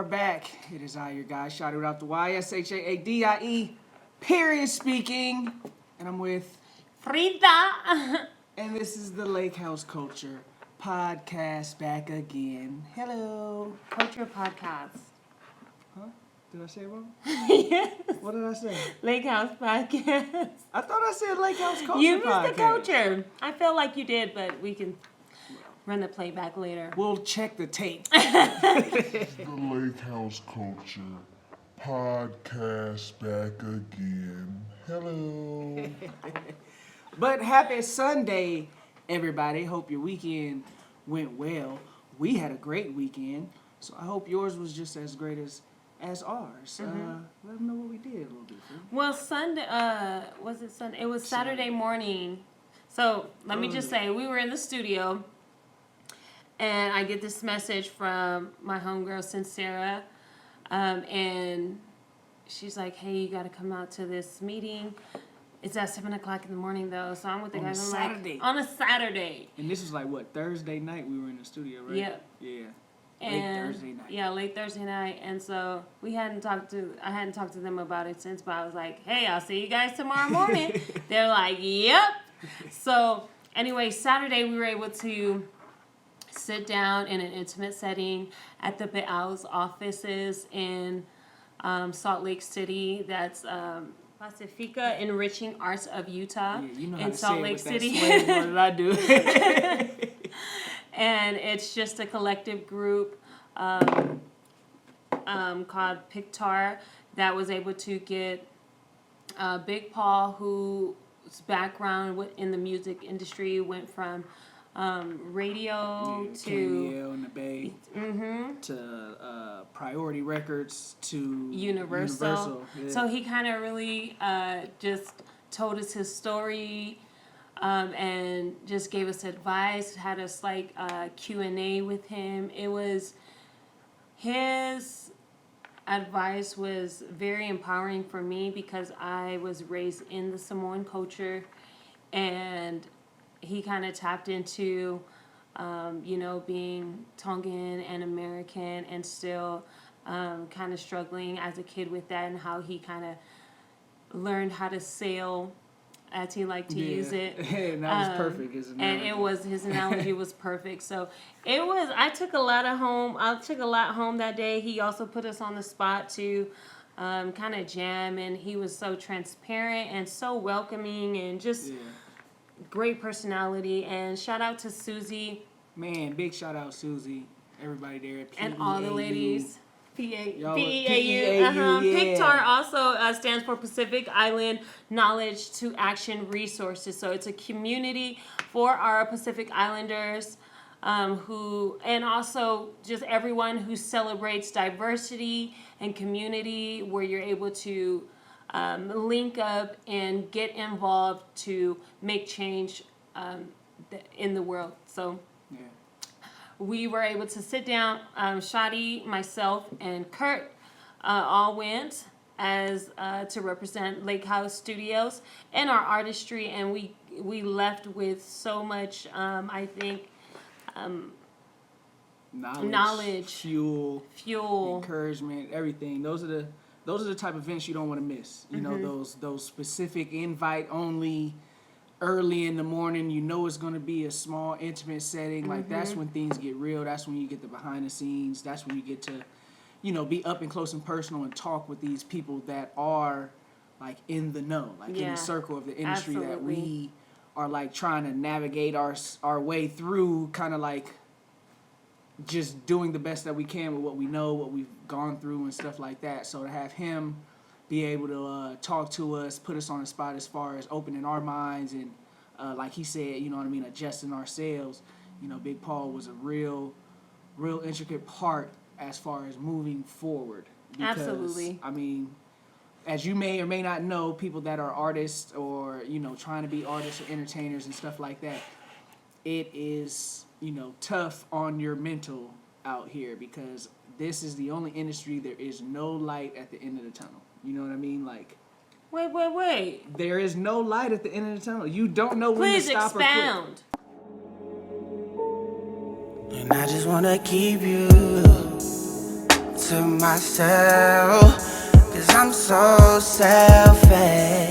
are back. It is I, your guy, Shaadie without the Y, Shaadie, period speaking. And I'm with Freida. And this is the LakeHouse Culture Podcast back again. Hello. Culture Podcast. Huh? Did I say it wrong? Yes. What did I say? LakeHouse Podcast. I thought I said LakeHouse Culture You Podcast. missed the culture. I feel like you did, but we can run the playback later. We'll check the tape. The LakeHouse Culture Podcast back again. Hello. But happy Sunday, everybody. Hope your weekend went well. We had a great weekend, so I hope yours was just as great as ours. Let them know what we did a little bit. Well, Sunday, was it Sunday? It was Saturday morning. So let me just say, we were in the studio, and I get this message from my homegirl, Sincera, and she's like, hey, you got to come out to this meeting. It's at 7 o'clock in the morning, though, so I'm with the guys. On a Saturday. And this was like, what, Thursday night we were in the studio, right? Yep. Yeah. And late Thursday night. Yeah, late Thursday night. And so I hadn't talked to them about it since, but I was like, hey, I'll see you guys tomorrow morning. They're like, yep. So anyway, Saturday we were able to sit down in an intimate setting at the Beal's offices in Salt Lake City. That's Pacifica Enriching Arts of Utah, yeah, you know how in to Salt say Lake it with City. That slang word I do. And it's just a collective group called Pictar that was able to get Big Paul, whose background in the music industry went from radio to KMEL in the Bay, to Priority Records to Universal. Yeah. So he kind of really just told us his story and just gave us advice, had us like Q&A with him. His advice was very empowering for me because I was raised in the Samoan culture, and he kind of tapped into, being Tongan and American and still kind of struggling as a kid with that, and how he kind of learned how to sail, as he liked to use it. And that was perfect. His analogy. His analogy was perfect. So I took a lot home that day. He also put us on the spot to kind of jam, and he was so transparent and so welcoming and just great personality. And shout out to Susie. Man, big shout out Susie. Everybody there at PEAU. And all the ladies. PEAU. Yeah. Pictar also stands for Pacific Island Knowledge to Action Resources. So it's a community for our Pacific Islanders and also just everyone who celebrates diversity and community, where you're able to link up and get involved to make change in the world. So we were able to sit down. Shaadie, myself, and Kurt all went as to represent LakeHouse Studios and our artistry, and we left with so much, I think, knowledge, fuel, encouragement, everything. Those are the type of events you don't want to miss. You know, those specific invite only. Early in the morning, you know it's going to be a small, intimate setting. Like, that's when things get real. That's when you get the behind the scenes. That's when you get to, be up and close and personal and talk with these people that are, like, in the know. Like, in the circle of the industry that we are, like, trying to navigate our way through, kind of, like, just doing the best that we can with what we know, what we've gone through and stuff like that. So to have him be able to talk to us, put us on the spot as far as opening our minds and, like he said, adjusting ourselves. Big Paul was a real intricate part as far as moving forward. Because, absolutely. I mean, as you may or may not know, people that are artists or, trying to be artists or entertainers and stuff like that, it is, tough on your mental out here, because this is the only industry there is no light at the end of the tunnel. You know what I mean? Like, wait. There is no light at the end of the tunnel. You don't know when to stop or quit. Please expound. And I just wanna keep you to myself, 'cause I'm so selfish.